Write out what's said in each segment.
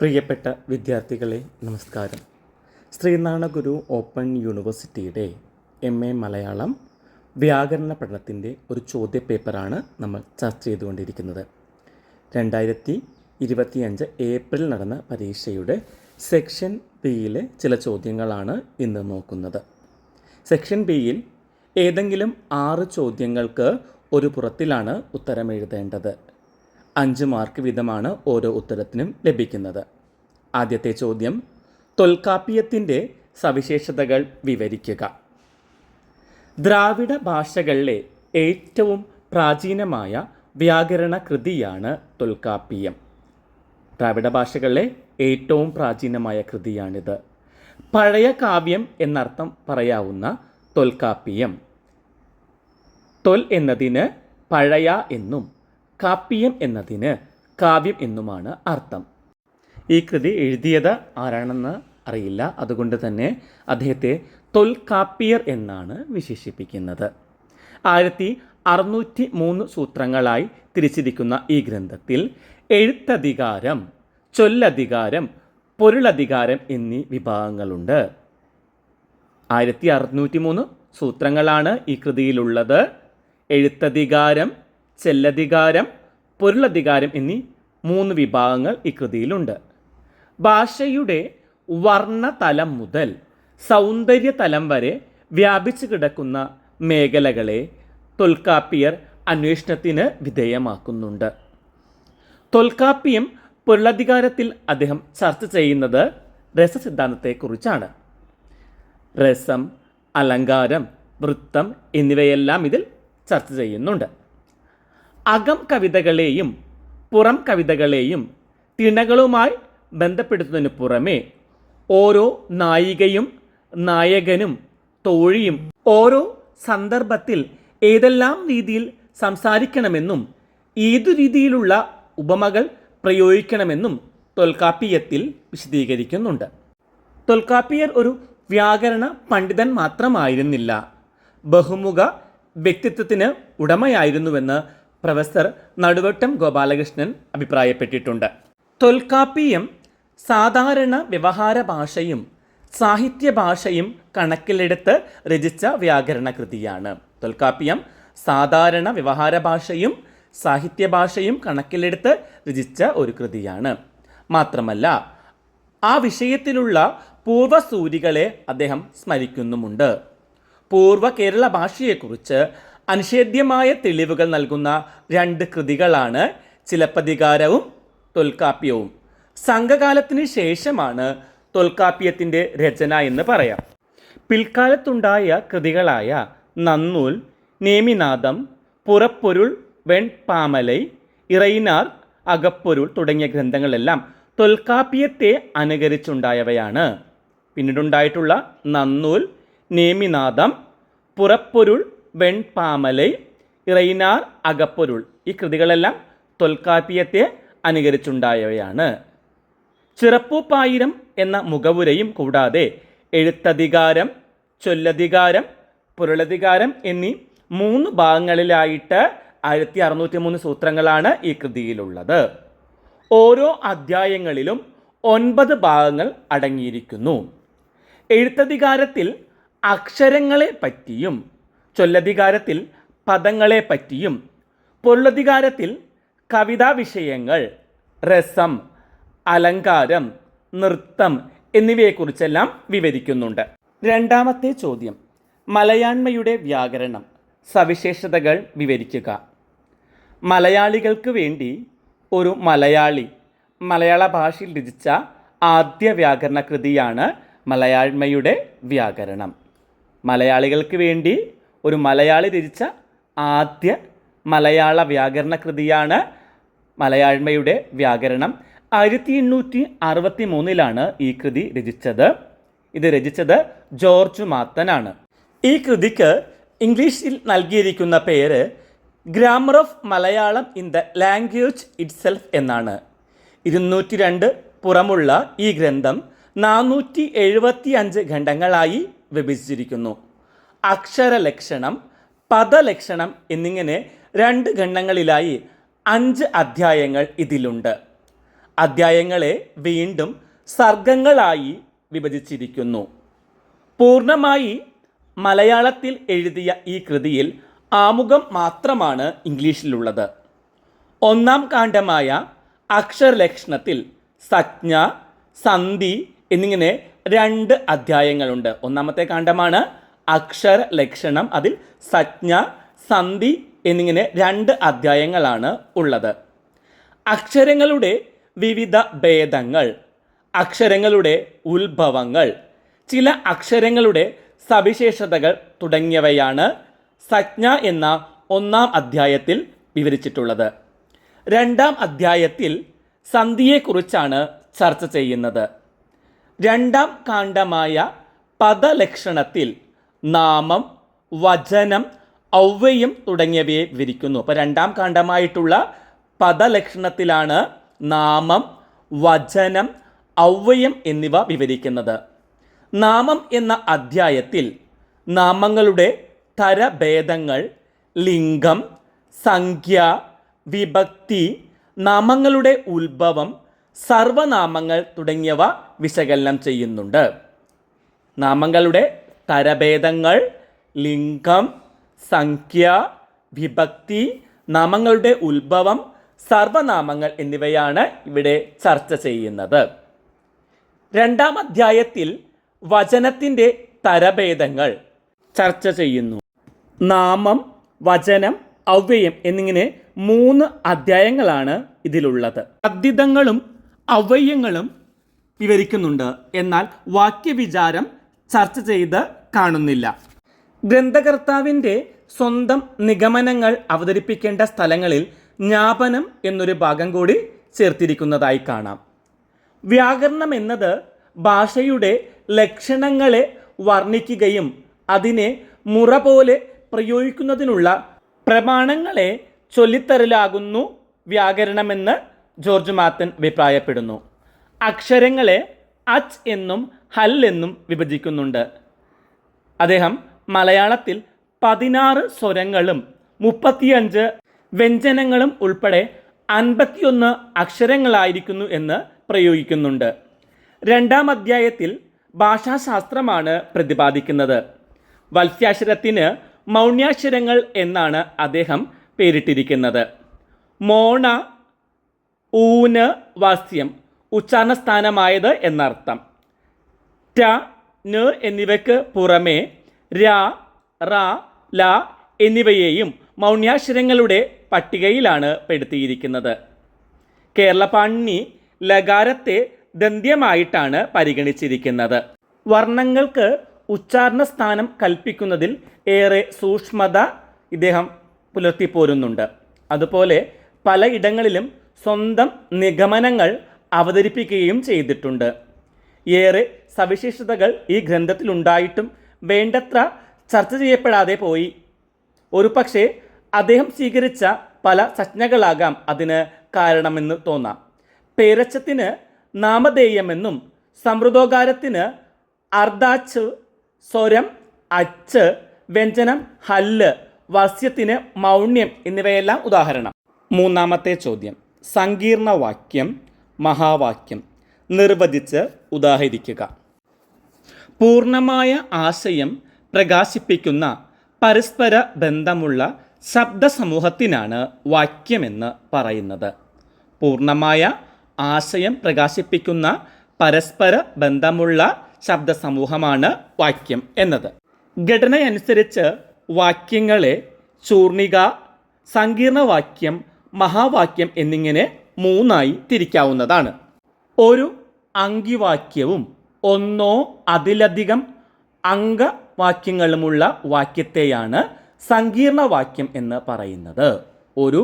പ്രിയപ്പെട്ട വിദ്യാർത്ഥികളെ നമസ്കാരം. ശ്രീനാരായണഗുരു ഓപ്പൺ യൂണിവേഴ്സിറ്റിയുടെ MA മലയാളം വ്യാകരണ പഠനത്തിൻ്റെ ഒരു ചോദ്യപേപ്പറാണ് നമ്മൾ ചർച്ച ചെയ്തുകൊണ്ടിരിക്കുന്നത്. 2025 ഏപ്രിൽ നടന്ന പരീക്ഷയുടെ സെക്ഷൻ ബിയിലെ ചില ചോദ്യങ്ങളാണ് ഇന്ന് നോക്കുന്നത്. സെക്ഷൻ ബിയിൽ ഏതെങ്കിലും 6 ചോദ്യങ്ങൾക്ക് ഒരു പുറത്തിലാണ് ഉത്തരം എഴുതേണ്ടത്. 5 മാർക്ക് വീതമാണ് ഓരോ ഉത്തരത്തിനും ലഭിക്കുന്നത്. ആദ്യത്തെ ചോദ്യം, തൊൽക്കാപ്പിയത്തിൻ്റെ സവിശേഷതകൾ വിവരിക്കുക. ദ്രാവിഡ ഭാഷകളിലെ ഏറ്റവും പ്രാചീനമായ വ്യാകരണ കൃതിയാണ് തൊൽക്കാപ്പിയം. ദ്രാവിഡ ഭാഷകളിലെ ഏറ്റവും പ്രാചീനമായ കൃതിയാണിത്. പഴയ കാവ്യം എന്നർത്ഥം പറയാവുന്ന തൊൽക്കാപ്പിയം, തൊൽ എന്നതിന് പഴയ എന്നും കാപ്പിയം എന്നതിന് കാവ്യം എന്നുമാണ് അർത്ഥം. ഈ കൃതി എഴുതിയത് ആരാണെന്ന് അറിയില്ല, അതുകൊണ്ട് തന്നെ അദ്ദേഹത്തെ തൊൽക്കാപ്പിയർ എന്നാണ് വിശേഷിപ്പിക്കുന്നത്. 1603 സൂത്രങ്ങളായി തിരിച്ചിരിക്കുന്ന ഈ ഗ്രന്ഥത്തിൽ എഴുത്തധികാരം, ചൊല്ലധികാരം, പൊരുളധികാരം എന്നീ വിഭാഗങ്ങളുണ്ട്. 1603 സൂത്രങ്ങളാണ് ഈ കൃതിയിലുള്ളത്. എഴുത്തധികാരം, ചെല്ലധികാരം, പൊരുളധികാരം എന്നീ 3 വിഭാഗങ്ങൾ ഈ കൃതിയിലുണ്ട്. ഭാഷയുടെ വർണ്ണതലം മുതൽ സൗന്ദര്യതലം വരെ വ്യാപിച്ചു കിടക്കുന്ന മേഖലകളെ തൊൽക്കാപ്പിയർ അന്വേഷണത്തിന് വിധേയമാക്കുന്നുണ്ട്. തൊൽക്കാപ്പിയം പൊരുളധികാരത്തിൽ അദ്ദേഹം ചർച്ച ചെയ്യുന്നത് രസസിദ്ധാന്തത്തെക്കുറിച്ചാണ്. രസം, അലങ്കാരം, വൃത്തം എന്നിവയെല്ലാം ഇതിൽ ചർച്ച ചെയ്യുന്നുണ്ട്. അകം കവിതകളെയും പുറം കവിതകളെയും തിണകളുമായി ബന്ധപ്പെടുത്തുന്നതിന് പുറമെ ഓരോ നായികയും നായകനും തോഴിയും ഓരോ സന്ദർഭത്തിൽ ഏതെല്ലാം രീതിയിൽ സംസാരിക്കണമെന്നും ഏതു രീതിയിലുള്ള ഉപമകൾ പ്രയോഗിക്കണമെന്നും തൊൽക്കാപ്പിയത്തിൽ വിശദീകരിക്കുന്നുണ്ട്. തൊൽക്കാപ്പിയർ ഒരു വ്യാകരണ പണ്ഡിതൻ മാത്രമായിരുന്നില്ല, ബഹുമുഖ വ്യക്തിത്വത്തിന് ഉടമയായിരുന്നുവെന്ന് പ്രൊഫസർ നടുവട്ടം ഗോപാലകൃഷ്ണൻ അഭിപ്രായപ്പെട്ടിട്ടുണ്ട്. തൊൽക്കാപ്പിയം സാധാരണ വ്യവഹാര ഭാഷയും സാഹിത്യ ഭാഷയും കണക്കിലെടുത്ത് രചിച്ച വ്യാകരണ കൃതിയാണ്. തൊൽക്കാപ്പിയം സാധാരണ വ്യവഹാര ഭാഷയും സാഹിത്യ ഭാഷയും കണക്കിലെടുത്ത് രചിച്ച ഒരു കൃതിയാണ്. മാത്രമല്ല, ആ വിഷയത്തിലുള്ള പൂർവ്വസൂരികളെ അദ്ദേഹം സ്മരിക്കുന്നുമുണ്ട്. പൂർവ്വ കേരള ഭാഷയെക്കുറിച്ച് അനിഷേധ്യമായ തെളിവുകൾ നൽകുന്ന 2 കൃതികളാണ് ചിലപ്പതികാരവും തൊൽക്കാപ്യവും. സംഘകാലത്തിന് ശേഷമാണ് തൊൽക്കാപ്യത്തിൻ്റെ രചന എന്ന് പറയാം. പിൽക്കാലത്തുണ്ടായ കൃതികളായ നന്നൂൽ, നേമിനാദം, പുറപ്പൊരുൾ, വെൺപാമലൈ, ഇറൈനാർ, അകപ്പൊരുൾ തുടങ്ങിയ ഗ്രന്ഥങ്ങളെല്ലാം തൊൽക്കാപ്യത്തെ അനുകരിച്ചുണ്ടായവയാണ്. പിന്നീടുണ്ടായിട്ടുള്ള നന്നൂൽ, നേമിനാദം, പുറപ്പൊരുൾ, വെൺപാമലൈ, ഇറൈനാർ, അകപ്പൊരുൾ ഈ കൃതികളെല്ലാം തൊൽക്കാപ്യത്തെ അനുകരിച്ചുണ്ടായവയാണ്. ചിറപ്പൂപ്പായിരം എന്ന മുഖവുരയും കൂടാതെ എഴുത്തധികാരം, ചൊല്ലധികാരം, പൊരുളധികാരം എന്നീ 3 ഭാഗങ്ങളിലായിട്ട് 1603 സൂത്രങ്ങളാണ് ഈ കൃതിയിലുള്ളത്. ഓരോ അധ്യായങ്ങളിലും 9 ഭാഗങ്ങൾ അടങ്ങിയിരിക്കുന്നു. എഴുത്തധികാരത്തിൽ അക്ഷരങ്ങളെ പറ്റിയും ചൊല്ലധികാരത്തിൽ പദങ്ങളെ പറ്റിയും പൊരുളധികാരത്തിൽ കവിതാ വിഷയങ്ങൾ, രസം, അലങ്കാരം, നൃത്തം എന്നിവയെക്കുറിച്ചെല്ലാം വിവരിക്കുന്നുണ്ട്. രണ്ടാമത്തെ ചോദ്യം, മലയാണ്മയുടെ വ്യാകരണം സവിശേഷതകൾ വിവരിക്കുക. മലയാളികൾക്ക് വേണ്ടി ഒരു മലയാളി മലയാള ഭാഷയിൽ രചിച്ച ആദ്യ വ്യാകരണ കൃതിയാണ് മലയാണ്മയുടെ വ്യാകരണം. മലയാളികൾക്ക് വേണ്ടി ഒരു മലയാളി രചിച്ച ആദ്യ മലയാള വ്യാകരണ കൃതിയാണ് മലയാണ്മയുടെ വ്യാകരണം. 1863 ഈ കൃതി രചിച്ചത്. ഇത് രചിച്ചത് ജോർജ് മാത്തനാണ്. ഈ കൃതിക്ക് ഇംഗ്ലീഷിൽ നൽകിയിരിക്കുന്ന പേര് grammar of Malayalam in the language itself എന്നാണ്. 202 പുറമുള്ള ഈ ഗ്രന്ഥം 475 ഖണ്ഡങ്ങളായി വിഭജിച്ചിരിക്കുന്നു. അക്ഷരലക്ഷണം, പദലക്ഷണം എന്നിങ്ങനെ 2 ഖണ്ഡങ്ങളിലായി 5 അധ്യായങ്ങൾ ഇതിലുണ്ട്. അധ്യായങ്ങളെ വീണ്ടും സർഗങ്ങളായി വിഭജിച്ചിരിക്കുന്നു. പൂർണ്ണമായി മലയാളത്തിൽ എഴുതിയ ഈ കൃതിയിൽ ആമുഖം മാത്രമാണ് ഇംഗ്ലീഷിലുള്ളത്. ഒന്നാം കാണ്ഡമായ അക്ഷരലക്ഷണത്തിൽ സംജ്ഞ, സന്ധി എന്നിങ്ങനെ 2 അധ്യായങ്ങളുണ്ട്. ഒന്നാമത്തെ കാണ്ഡമാണ് അക്ഷരലക്ഷണം, അതിൽ സംജ്ഞ, സന്ധി എന്നിങ്ങനെ 2 അധ്യായങ്ങളാണ് ഉള്ളത്. അക്ഷരങ്ങളുടെ വിവിധ ഭേദങ്ങൾ, അക്ഷരങ്ങളുടെ ഉത്ഭവങ്ങൾ, ചില അക്ഷരങ്ങളുടെ സവിശേഷതകൾ തുടങ്ങിയവയാണ് സംജ്ഞ എന്ന 1-ാം അധ്യായത്തിൽ വിവരിച്ചിട്ടുള്ളത്. 2-ാം അധ്യായത്തിൽ സന്ധിയെക്കുറിച്ചാണ് ചർച്ച ചെയ്യുന്നത്. 2-ാം കാണ്ഡമായ പദലക്ഷണത്തിൽ നാമം, വചനം, ഔവ്യയം തുടങ്ങിയവയെ വിവരിക്കുന്നു. അപ്പോൾ 2-ാം കാണ്ഡമായിട്ടുള്ള പദലക്ഷണത്തിലാണ് നാമം, വചനം, ഔവ്യയം എന്നിവ വിവരിക്കുന്നത്. നാമം എന്ന അധ്യായത്തിൽ നാമങ്ങളുടെ തരഭേദങ്ങൾ, ലിംഗം, സംഖ്യ, വിഭക്തി, നാമങ്ങളുടെ ഉത്ഭവം, സർവനാമങ്ങൾ തുടങ്ങിയവ വിശകലനം ചെയ്യുന്നുണ്ട്. നാമങ്ങളുടെ തരഭേദങ്ങൾ, ലിംഗം, സംഖ്യ, വിഭക്തി, നാമങ്ങളുടെ ഉത്ഭവം, സർവനാമങ്ങൾ എന്നിവയാണ് ഇവിടെ ചർച്ച ചെയ്യുന്നത്. 2-ാം അധ്യായത്തിൽ വചനത്തിൻ്റെ തരഭേദങ്ങൾ ചർച്ച ചെയ്യുന്നു. നാമം, വചനം, ഔവ്യയം എന്നിങ്ങനെ 3 അധ്യായങ്ങളാണ് ഇതിലുള്ളത്. അദ്ധിതങ്ങളും ഔവ്യയങ്ങളും വിവരിക്കുന്നുണ്ട്, എന്നാൽ വാക്യവിചാരം ചർച്ച ചെയ്ത് കാണുന്നില്ല. ഗ്രന്ഥകർത്താവിൻ്റെ സ്വന്തം നിഗമനങ്ങൾ അവതരിപ്പിക്കേണ്ട സ്ഥലങ്ങളിൽ ജ്ഞാപനം എന്നൊരു ഭാഗം കൂടി ചേർത്തിരിക്കുന്നതായി കാണാം. വ്യാകരണം എന്നത് ഭാഷയുടെ ലക്ഷണങ്ങളെ വർണ്ണിക്കുകയും അതിനെ മുറ പോലെ പ്രയോഗിക്കുന്നതിനുള്ള പ്രമാണങ്ങളെ ചൊല്ലിത്തരലാകുന്നു വ്യാകരണമെന്ന് ജോർജ് മാത്തൻ അഭിപ്രായപ്പെടുന്നു. അക്ഷരങ്ങളെ അച്ച് എന്നും ഹൽ എന്നും വിഭജിക്കുന്നുണ്ട്. അദ്ദേഹം മലയാളത്തിൽ 16 സ്വരങ്ങളും 35 വ്യഞ്ജനങ്ങളും ഉൾപ്പെടെ 51 അക്ഷരങ്ങളായിരിക്കുന്നു എന്ന് പ്രയോഗിക്കുന്നുണ്ട്. 2-ാം അധ്യായത്തിൽ ഭാഷാശാസ്ത്രമാണ് പ്രതിപാദിക്കുന്നത്. വത്സ്യാക്ഷരത്തിന് മൗണ്യാക്ഷരങ്ങൾ എന്നാണ് അദ്ദേഹം പേരിട്ടിരിക്കുന്നത്. മോണ, ഊന്, വാസ്യം ഉച്ചാരണസ്ഥാനമായത് എന്നർത്ഥം. ട, ന് എന്നിവയ്ക്ക് പുറമെ ര, റ, ല എന്നിവയെയും മൗണ്യാക്ഷരങ്ങളുടെ പട്ടികയിലാണ് പെടുത്തിയിരിക്കുന്നത്. കേരളപാണിനി ലകാരത്തെ ദന്ത്യമായിട്ടാണ് പരിഗണിച്ചിരിക്കുന്നത്. വർണ്ണങ്ങൾക്ക് ഉച്ചാരണസ്ഥാനം കൽപ്പിക്കുന്നതിൽ ഏറെ സൂക്ഷ്മത ഇദ്ദേഹം പുലർത്തിപ്പോരുന്നുണ്ട്. അതുപോലെ പലയിടങ്ങളിലും സ്വന്തം നിഗമനങ്ങൾ അവതരിപ്പിക്കുകയും ചെയ്തിട്ടുണ്ട്. ഏറെ സവിശേഷതകൾ ഈ ഗ്രന്ഥത്തിലുണ്ടായിട്ടും വേണ്ടത്ര ചർച്ച ചെയ്യപ്പെടാതെ പോയി. ഒരുപക്ഷെ അദ്ദേഹം സ്വീകരിച്ച പല സംജ്ഞകളാകാം അതിന് കാരണമെന്ന് തോന്നാം. പേരച്ചത്തിന് നാമധേയമെന്നും സമൃദ്ധോകാരത്തിന് അർദ്ധാച്ച്, സ്വരം അച്ച്, വ്യഞ്ജനം ഹല്ല്, വസ്യത്തിന് മൗണ്യം എന്നിവയെല്ലാം ഉദാഹരണം. 3-ാമത്തെ ചോദ്യം, സങ്കീർണവാക്യം, മഹാവാക്യം നിർവചിച്ച് ഉദാഹരിക്കുക. പൂർണ്ണമായ ആശയം പ്രകാശിപ്പിക്കുന്ന പരസ്പര ബന്ധമുള്ള ശബ്ദസമൂഹത്തിനാണ് വാക്യമെന്ന് പറയുന്നത്. പൂർണ്ണമായ ആശയം പ്രകാശിപ്പിക്കുന്ന പരസ്പര ബന്ധമുള്ള ശബ്ദസമൂഹമാണ് വാക്യം എന്നത്. ഘടനയനുസരിച്ച് വാക്യങ്ങളെ ചൂർണിക, സങ്കീർണവാക്യം, മഹാവാക്യം എന്നിങ്ങനെ 3ആയി തിരിക്കാവുന്നതാണ്. ഒരു അങ്കിവാക്യവും 1 അതിലധികം അംഗവാക്യങ്ങളുമുള്ള വാക്യത്തെയാണ് സങ്കീർണവാക്യം എന്ന് പറയുന്നത്. ഒരു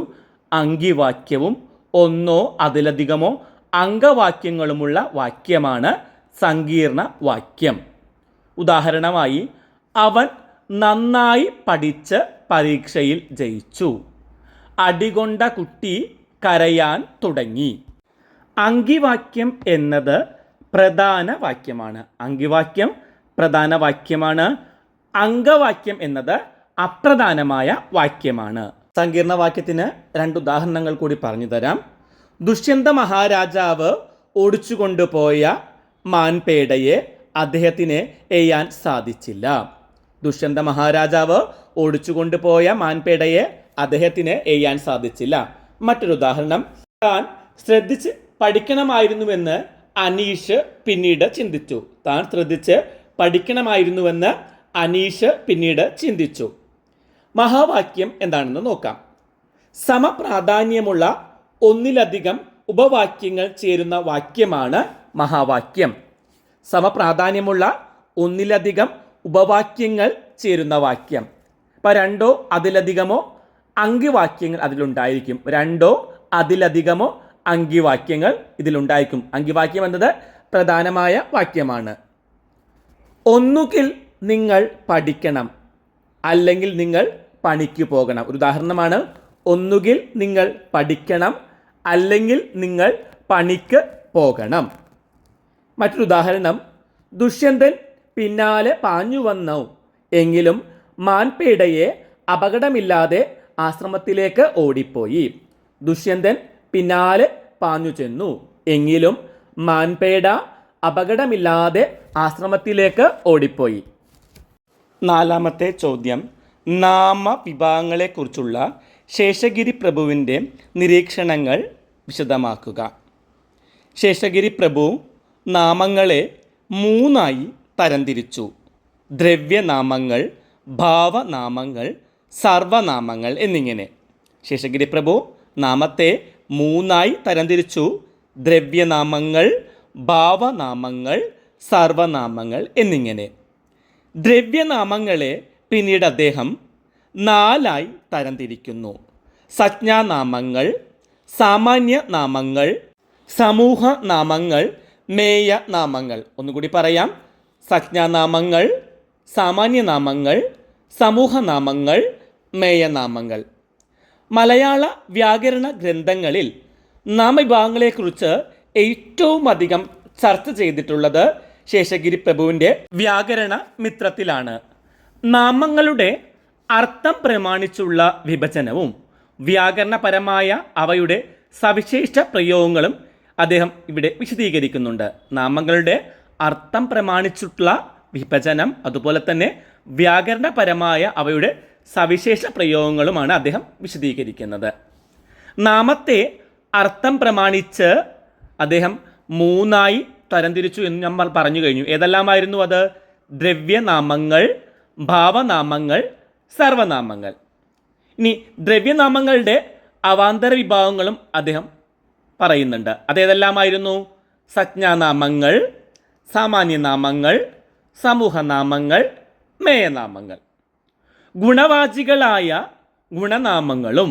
അങ്കിവാക്യവും 1 അതിലധികമോ അംഗവാക്യങ്ങളുമുള്ള വാക്യമാണ് സങ്കീർണ വാക്യം. ഉദാഹരണമായി, അവൻ നന്നായി പഠിച്ച് പരീക്ഷയിൽ ജയിച്ചു. അടികൊണ്ട കുട്ടി കരയാൻ തുടങ്ങി. അങ്കിവാക്യം എന്നത് പ്രധാന വാക്യമാണ്. അങ്കിവാക്യം പ്രധാന വാക്യമാണ്. അംഗവാക്യം എന്നത് അപ്രധാനമായ വാക്യമാണ്. സങ്കീർണവാക്യത്തിന് 2 ഉദാഹരണങ്ങൾ കൂടി പറഞ്ഞു തരാം. ദുഷ്യന്ത മഹാരാജാവ് ഓടിച്ചുകൊണ്ടുപോയ മാൻപേടയെ അദ്ദേഹത്തിന് എയ്യാൻ സാധിച്ചില്ല. ദുഷ്യന്ത മഹാരാജാവ് ഓടിച്ചുകൊണ്ടുപോയ മാൻപേടയെ അദ്ദേഹത്തിന് എയ്യാൻ സാധിച്ചില്ല. മറ്റൊരു ഉദാഹരണം, താൻ ശ്രദ്ധിച്ച് പഠിക്കണമായിരുന്നുവെന്ന് അനീഷ് പിന്നീട് ചിന്തിച്ചു. താൻ ശ്രദ്ധിച്ച് പഠിക്കണമായിരുന്നുവെന്ന് അനീഷ് പിന്നീട് ചിന്തിച്ചു. മഹാവാക്യം എന്താണെന്ന് നോക്കാം. സമപ്രാധാന്യമുള്ള ഒന്നിലധികം ഉപവാക്യങ്ങൾ ചേരുന്ന വാക്യമാണ് മഹാവാക്യം. സമപ്രാധാന്യമുള്ള ഒന്നിലധികം ഉപവാക്യങ്ങൾ ചേരുന്ന വാക്യം. ഇപ്പം രണ്ടോ അതിലധികമോ അങ്കിവാക്യങ്ങൾ അതിലുണ്ടായിരിക്കും. രണ്ടോ അതിലധികമോ അങ്കിവാക്യങ്ങൾ ഇതിലുണ്ടായിരിക്കും. അങ്കിവാക്യം എന്നത് പ്രധാനമായ വാക്യമാണ്. ഒന്നുകിൽ നിങ്ങൾ പഠിക്കണം, അല്ലെങ്കിൽ നിങ്ങൾ പണിക്ക് പോകണം. ഒരു ഉദാഹരണമാണ്, ഒന്നുകിൽ നിങ്ങൾ പഠിക്കണം, അല്ലെങ്കിൽ നിങ്ങൾ പണിക്ക് പോകണം. മറ്റൊരു ഉദാഹരണം, ദുഷ്യന്തൻ പിന്നാലെ പാഞ്ഞു വന്നു, എങ്കിലും മാൻപേടയെ അപകടമില്ലാതെ ആശ്രമത്തിലേക്ക് ഓടിപ്പോയി. ദുഷ്യന്തൻ പിന്നാലെ പാഞ്ഞു ചെന്നു, എങ്കിലും മാൻപേട അപകടമില്ലാതെ ആശ്രമത്തിലേക്ക് ഓടിപ്പോയി. നാലാമത്തെ ചോദ്യം, നാമവിഭാഗങ്ങളെക്കുറിച്ചുള്ള ശേഷഗിരി പ്രഭുവിൻ്റെ നിരീക്ഷണങ്ങൾ വിശദമാക്കുക. ശേഷഗിരി പ്രഭു നാമങ്ങളെ മൂന്നായി തരംതിരിച്ചു: ദ്രവ്യനാമങ്ങൾ, ഭാവനാമങ്ങൾ, സർവനാമങ്ങൾ എന്നിങ്ങനെ. ശേഷഗിരി പ്രഭു നാമത്തെ മൂന്നായി തരംതിരിച്ചു: ദ്രവ്യനാമങ്ങൾ, ഭാവനാമങ്ങൾ, സർവനാമങ്ങൾ എന്നിങ്ങനെ. ദ്രവ്യനാമങ്ങളെ പിന്നീട് അദ്ദേഹം നാലായി തരംതിരിക്കുന്നു: സംജ്ഞാനാമങ്ങൾ, സാമാന്യനാമങ്ങൾ, സമൂഹനാമങ്ങൾ, മേയനാമങ്ങൾ. ഒന്നുകൂടി പറയാം: സംജ്ഞാനാമങ്ങൾ, സാമാന്യനാമങ്ങൾ, സമൂഹനാമങ്ങൾ, മേയനാമങ്ങൾ. മലയാള വ്യാകരണ ഗ്രന്ഥങ്ങളിൽ നാമവിഭാഗങ്ങളെക്കുറിച്ച് ഏറ്റവും അധികം ചർച്ച ചെയ്തിട്ടുള്ളത് ശേഷഗിരി പ്രഭുവിൻ്റെ വ്യാകരണ മിത്രത്തിലാണ്. നാമങ്ങളുടെ അർത്ഥം പ്രമാണിച്ചുള്ള വിഭജനവും വ്യാകരണപരമായ അവയുടെ സവിശേഷ പ്രയോഗങ്ങളും അദ്ദേഹം ഇവിടെ വിശദീകരിക്കുന്നുണ്ട്. നാമങ്ങളുടെ അർത്ഥം പ്രമാണിച്ചിട്ടുള്ള വിഭജനം, അതുപോലെ തന്നെ വ്യാകരണപരമായ അവയുടെ സവിശേഷ പ്രയോഗങ്ങളുമാണ് അദ്ദേഹം വിശദീകരിക്കുന്നത്. നാമത്തെ അർത്ഥം പ്രമാണിച്ച് അദ്ദേഹം മൂന്നായി തരംതിരിച്ചു എന്ന് നമ്മൾ പറഞ്ഞു കഴിഞ്ഞു. ഏതെല്ലാമായിരുന്നു അത്? ദ്രവ്യനാമങ്ങൾ, ഭാവനാമങ്ങൾ, സർവനാമങ്ങൾ. ഇനി ദ്രവ്യനാമങ്ങളുടെ അവാന്തര വിഭാഗങ്ങളും അദ്ദേഹം പറയുന്നുണ്ട്. അതേതെല്ലാമായിരുന്നു? സംജ്ഞാനാമങ്ങൾ, സാമാന്യനാമങ്ങൾ, സമൂഹനാമങ്ങൾ, മേയനാമങ്ങൾ. ഗുണവാചികളായ ഗുണനാമങ്ങളും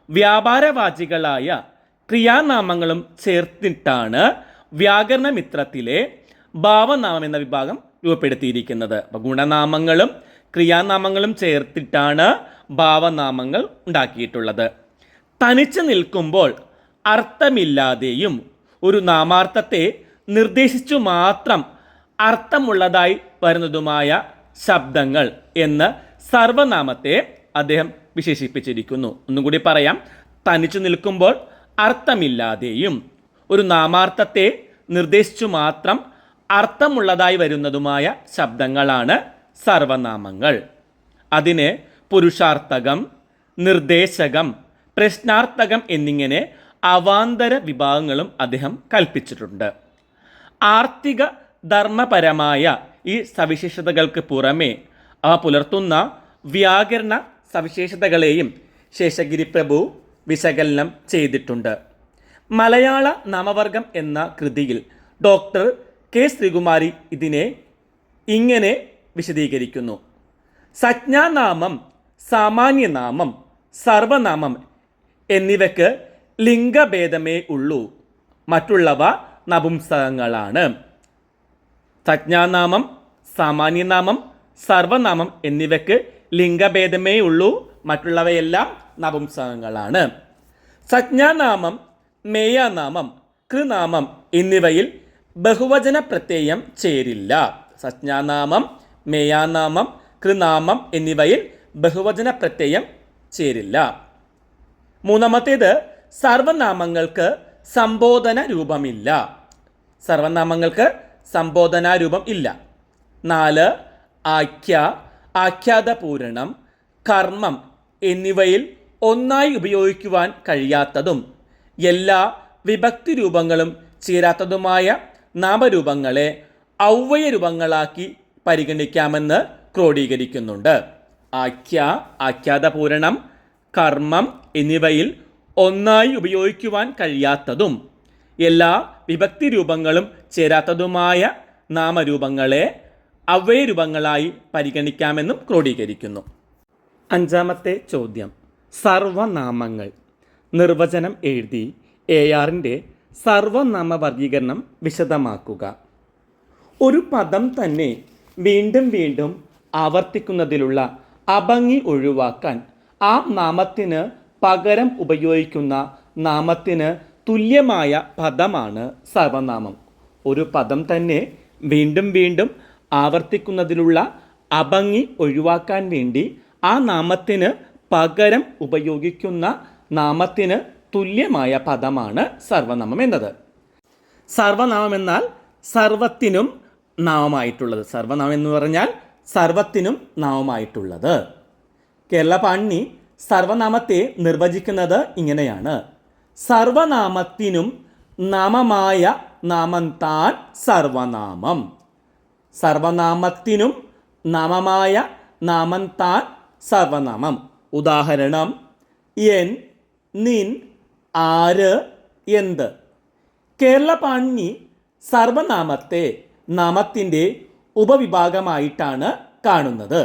വ്യാപാരവാചികളായ ക്രിയാനാമങ്ങളും ചേർത്തിട്ടാണ് വ്യാകരണമിത്രത്തിലെ ഭാവനാമം എന്ന വിഭാഗം രൂപപ്പെടുത്തിയിരിക്കുന്നത്. അപ്പോൾ ഗുണനാമങ്ങളും ക്രിയാനാമങ്ങളും ചേർത്തിട്ടാണ് ഭാവനാമങ്ങൾ ഉണ്ടാക്കിയിട്ടുള്ളത്. തനിച്ച് നിൽക്കുമ്പോൾ അർത്ഥമില്ലാതെയും ഒരു നാമാർത്ഥത്തെ നിർദ്ദേശിച്ചു മാത്രം അർത്ഥമുള്ളതായി വരുന്നതുമായ ശബ്ദങ്ങൾ എന്ന് സർവനാമത്തെ അദ്ദേഹം വിശേഷിപ്പിച്ചിരിക്കുന്നു. ഒന്നുകൂടി പറയാം: തനിച്ചു നിൽക്കുമ്പോൾ അർത്ഥമില്ലാതെയും ഒരു നാമാർത്ഥത്തെ നിർദ്ദേശിച്ചു മാത്രം അർത്ഥമുള്ളതായി വരുന്നതുമായ ശബ്ദങ്ങളാണ് സർവനാമങ്ങൾ. അതിന് പുരുഷാർത്ഥകം, നിർദ്ദേശകം, പ്രശ്നാർത്ഥകം എന്നിങ്ങനെ അവാന്തര വിഭാഗങ്ങളും അദ്ദേഹം കൽപ്പിച്ചിട്ടുണ്ട്. ആർത്തിക ധർമ്മപരമായ ഈ സവിശേഷതകൾക്ക് പുറമെ അവ പുലർത്തുന്ന വ്യാകരണ സവിശേഷതകളെയും ശേഷഗിരി പ്രഭു വിശകലനം ചെയ്തിട്ടുണ്ട്. മലയാള നാമവർഗം എന്ന കൃതിയിൽ ഡോക്ടർ കെ ശ്രീകുമാരി ഇതിനെ ഇങ്ങനെ വിശദീകരിക്കുന്നു: സംജ്ഞാനാമം, സാമാന്യനാമം, സർവനാമം എന്നിവയ്ക്ക് ലിംഗഭേദമേ ഉള്ളൂ. മറ്റുള്ളവ നപുംസകങ്ങളാണ്. സംജ്ഞാനാമം, സാമാന്യനാമം, സർവനാമം എന്നിവയ്ക്ക് ലിംഗഭേദമേ ഉള്ളൂ. മറ്റുള്ളവയെല്ലാം നപുംസകങ്ങളാണ്. സംജ്ഞാനാമം, മേയാനാമം, കൃനാമം എന്നിവയിൽ ബഹുവചന പ്രത്യയം ചേരില്ല. സംജ്ഞാനാമം, മേയാനാമം, കൃനാമം എന്നിവയിൽ ബഹുവചന പ്രത്യയം ചേരില്ല. മൂന്നാമത്തേത്, സർവനാമങ്ങൾക്ക് സംബോധന രൂപമില്ല. സർവനാമങ്ങൾക്ക് സംബോധനാ രൂപം ഇല്ല. 4 ആഖ്യ, ആഖ്യാതപൂരണം, കർമ്മം എന്നിവയിൽ ഒന്നായി ഉപയോഗിക്കുവാൻ കഴിയാത്തതും എല്ലാ വിഭക്തി രൂപങ്ങളും ചേരാത്തതുമായ നാമരൂപങ്ങളെ ഔവ്വയ രൂപങ്ങളാക്കി പരിഗണിക്കാമെന്ന് ക്രോഡീകരിക്കുന്നുണ്ട്. ആഖ്യ, ആഖ്യാതപൂരണം, കർമ്മം എന്നിവയിൽ ഒന്നായി ഉപയോഗിക്കുവാൻ കഴിയാത്തതും എല്ലാ വിഭക്തി രൂപങ്ങളും ചേരാത്തതുമായ നാമരൂപങ്ങളെ അവ്യയരൂപങ്ങളായി പരിഗണിക്കാമെന്നും ക്രോഡീകരിക്കുന്നു. 5-ാമത്തെ ചോദ്യം, സർവനാമങ്ങൾ. നിർവചനം എഴുതി ARൻ്റെ സർവനാമ വർഗീകരണം വിശദമാക്കുക. ഒരു പദം തന്നെ വീണ്ടും വീണ്ടും ആവർത്തിക്കുന്നതിലുള്ള അഭംഗി ഒഴിവാക്കാൻ ആ നാമത്തിന് പകരം ഉപയോഗിക്കുന്ന നാമത്തിന് തുല്യമായ പദമാണ് സർവനാമം. ഒരു പദം തന്നെ വീണ്ടും വീണ്ടും ആവർത്തിക്കുന്നതിലുള്ള അഭംഗി ഒഴിവാക്കാൻ വേണ്ടി ആ നാമത്തിന് പകരം ഉപയോഗിക്കുന്ന നാമത്തിന് തുല്യമായ പദമാണ് സർവനാമം എന്നത്. സർവനാമം എന്നാൽ സർവത്തിനും നാമമായിട്ടുള്ളത്. സർവനാമം എന്ന് പറഞ്ഞാൽ സർവത്തിനും നാമമായിട്ടുള്ളത്. കേരള പാണിനി സർവനാമത്തെ നിർവചിക്കുന്നത് ഇങ്ങനെയാണ്: സർവനാമത്തിനും നാമമായ നാമം താൻ സർവനാമം. സർവനാമത്തിനും നാമമായ നാമം താൻ സർവനാമം. ഉദാഹരണം: എൻ, നിൻ, ആര്, എന്ത്. കേരള പാണിനി സർവനാമത്തെ നാമത്തിൻ്റെ ഉപവിഭാഗമായിട്ടാണ് കാണുന്നത്.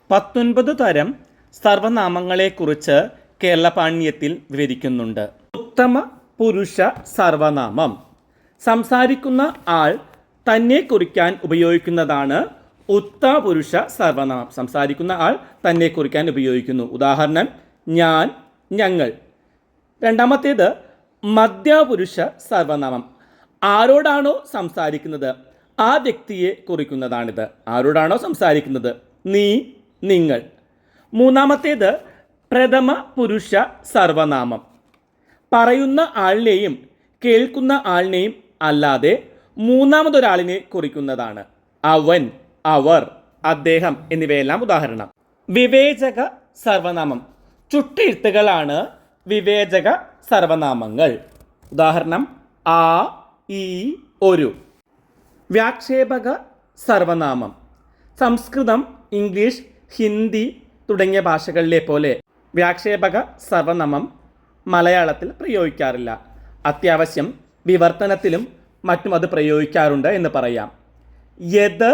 19 തരം സർവനാമങ്ങളെക്കുറിച്ച് കേരള പാണിനിയത്തിൽ വിവരിക്കുന്നുണ്ട്. ഉത്തമ പുരുഷ സർവനാമം. സംസാരിക്കുന്ന ആൾ തന്നെ കുറിക്കാൻ ഉപയോഗിക്കുന്നതാണ് ഉത്തമ പുരുഷ സർവനാമം. സംസാരിക്കുന്ന ആൾ തന്നെ കുറിക്കാൻ ഉപയോഗിക്കുന്നു. ഉദാഹരണം: ഞാൻ, ഞങ്ങൾ. 2-ാമത്തേത് മധ്യപുരുഷ സർവനാമം. ആരോടാണോ സംസാരിക്കുന്നത് ആ വ്യക്തിയെ കുറിക്കുന്നതാണിത്. ആരോടാണോ സംസാരിക്കുന്നത്, നീ, നിങ്ങൾ. 3-ാമത്തേത് പ്രഥമ പുരുഷ സർവനാമം. പറയുന്ന ആളിനെയും കേൾക്കുന്ന ആളിനെയും അല്ലാതെ മൂന്നാമതൊരാളിനെ കുറിക്കുന്നതാണ്. അവൻ, അവർ, അദ്ദേഹം എന്നിവയെല്ലാം ഉദാഹരണം. വിവേചക സർവനാമം. ചുട്ടെഴുത്തുകളാണ് വിവേചക സർവനാമങ്ങൾ. ഉദാഹരണം: ആ, ഈ, ഒരു. വ്യാക്ഷേപക സർവനാമം. സംസ്കൃതം, ഇംഗ്ലീഷ്, ഹിന്ദി തുടങ്ങിയ ഭാഷകളിലെ പോലെ വ്യാക്ഷേപക സർവനാമം മലയാളത്തിൽ പ്രയോഗിക്കാറില്ല. അത്യാവശ്യം വിവർത്തനത്തിലും മറ്റും അത് പ്രയോഗിക്കാറുണ്ട് എന്ന് പറയാം. യത്,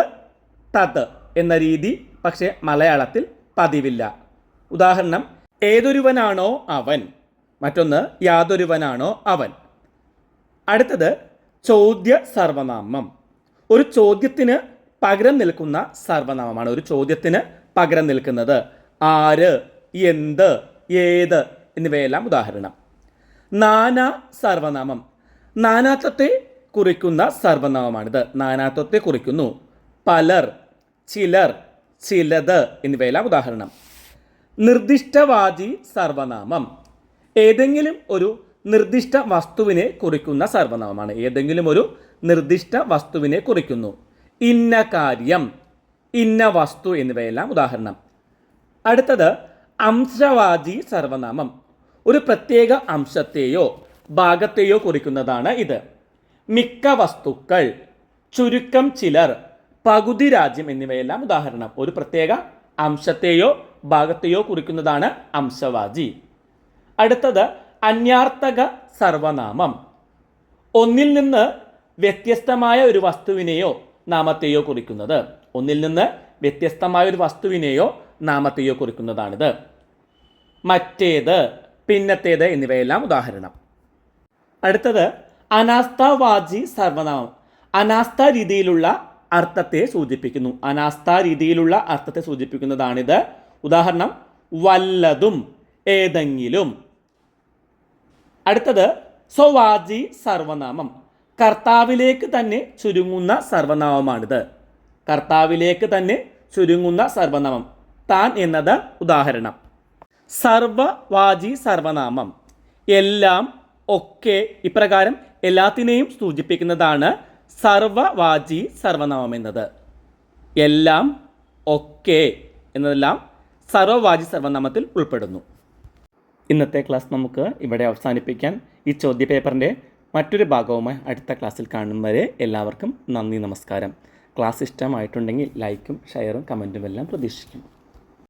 തത് എന്ന രീതി പക്ഷേ മലയാളത്തിൽ പതിവില്ല. ഉദാഹരണം: ഏതൊരുവനാണോ അവൻ. മറ്റൊന്ന്: യാതൊരുവനാണോ അവൻ. അടുത്തത് ചോദ്യ സർവനാമം. ഒരു ചോദ്യത്തിന് പകരം നിൽക്കുന്ന സർവനാമമാണ്. ഒരു ചോദ്യത്തിന് പകരം നിൽക്കുന്നത്. ആര്, എന്ത്, ഏത് എന്നിവയെല്ലാം ഉദാഹരണം. നാനാ സർവനാമം. നാനാത്വത്തെ കുറിക്കുന്ന സർവനാമമാണിത്. നാനാത്വത്തെ കുറിക്കുന്നു. പലർ, ചിലർ, ചിലത് എന്നിവയെല്ലാം ഉദാഹരണം. നിർദ്ദിഷ്ടവാചി സർവനാമം. ഏതെങ്കിലും ഒരു നിർദ്ദിഷ്ട വസ്തുവിനെ കുറിക്കുന്ന സർവനാമമാണ്. ഏതെങ്കിലും ഒരു നിർദ്ദിഷ്ട വസ്തുവിനെ കുറിക്കുന്നു. ഇന്ന കാര്യം, ഇന്ന വസ്തു എന്നിവയെല്ലാം ഉദാഹരണം. അടുത്തത് അംശവാചി സർവനാമം. ഒരു പ്രത്യേക അംശത്തെയോ ഭാഗത്തെയോ കുറിക്കുന്നതാണ് ഇത്. മിക്ക വസ്തുക്കൾ, ചുരുക്കം ചിലർ, പകുതി രാജ്യം എന്നിവയെല്ലാം ഉദാഹരണം. ഒരു പ്രത്യേക അംശത്തെയോ ഭാഗത്തെയോ കുറിക്കുന്നതാണ് അംശവാചി. അടുത്തത് അന്യാർത്ഥക സർവനാമം. ഒന്നിൽ നിന്ന് വ്യത്യസ്തമായ ഒരു വസ്തുവിനെയോ നാമത്തെയോ കുറിക്കുന്നത്. ഒന്നിൽ നിന്ന് വ്യത്യസ്തമായ ഒരു വസ്തുവിനെയോ നാമത്തെയോ കുറിക്കുന്നതാണിത്. മറ്റേത്, പിന്നത്തേത് എന്നിവയെല്ലാം ഉദാഹരണം. അടുത്തത് അനാസ്ഥാവാചി സർവനാമം. അനാസ്ഥ രീതിയിലുള്ള അർത്ഥത്തെ സൂചിപ്പിക്കുന്നു. അനാസ്ഥ രീതിയിലുള്ള അർത്ഥത്തെ സൂചിപ്പിക്കുന്നതാണിത്. ഉദാഹരണം: വല്ലതും, ഏതെങ്കിലും. അടുത്തത് സ്വവാചി സർവനാമം. കർത്താവിലേക്ക് തന്നെ ചുരുങ്ങുന്ന സർവനാമമാണിത്. കർത്താവിലേക്ക് തന്നെ ചുരുങ്ങുന്ന സർവനാമം. താൻ എന്നത് ഉദാഹരണം. സർവവാചി സർവനാമം. എല്ലാം, ഒക്കെ ഇപ്രകാരം എല്ലാത്തിനെയും സൂചിപ്പിക്കുന്നതാണ് സർവവാചി സർവനാമം എന്നത്. എല്ലാം, ഒക്കെ എന്നതെല്ലാം സർവവാചി സർവനാമത്തിൽ ഉൾപ്പെടുന്നു. ഇന്നത്തെ ക്ലാസ് നമുക്ക് ഇവിടെ അവസാനിപ്പിക്കാം. ഈ ചോദ്യപേപ്പറിൻ്റെ മറ്റൊരു ഭാഗവുമായി അടുത്ത ക്ലാസ്സിൽ കാണും വരെ എല്ലാവർക്കും നന്ദി, നമസ്കാരം. ക്ലാസ് ഇഷ്ടമായിട്ടുണ്ടെങ്കിൽ ലൈക്കും ഷെയറും കമൻറ്റും എല്ലാം പ്രതീക്ഷിക്കും.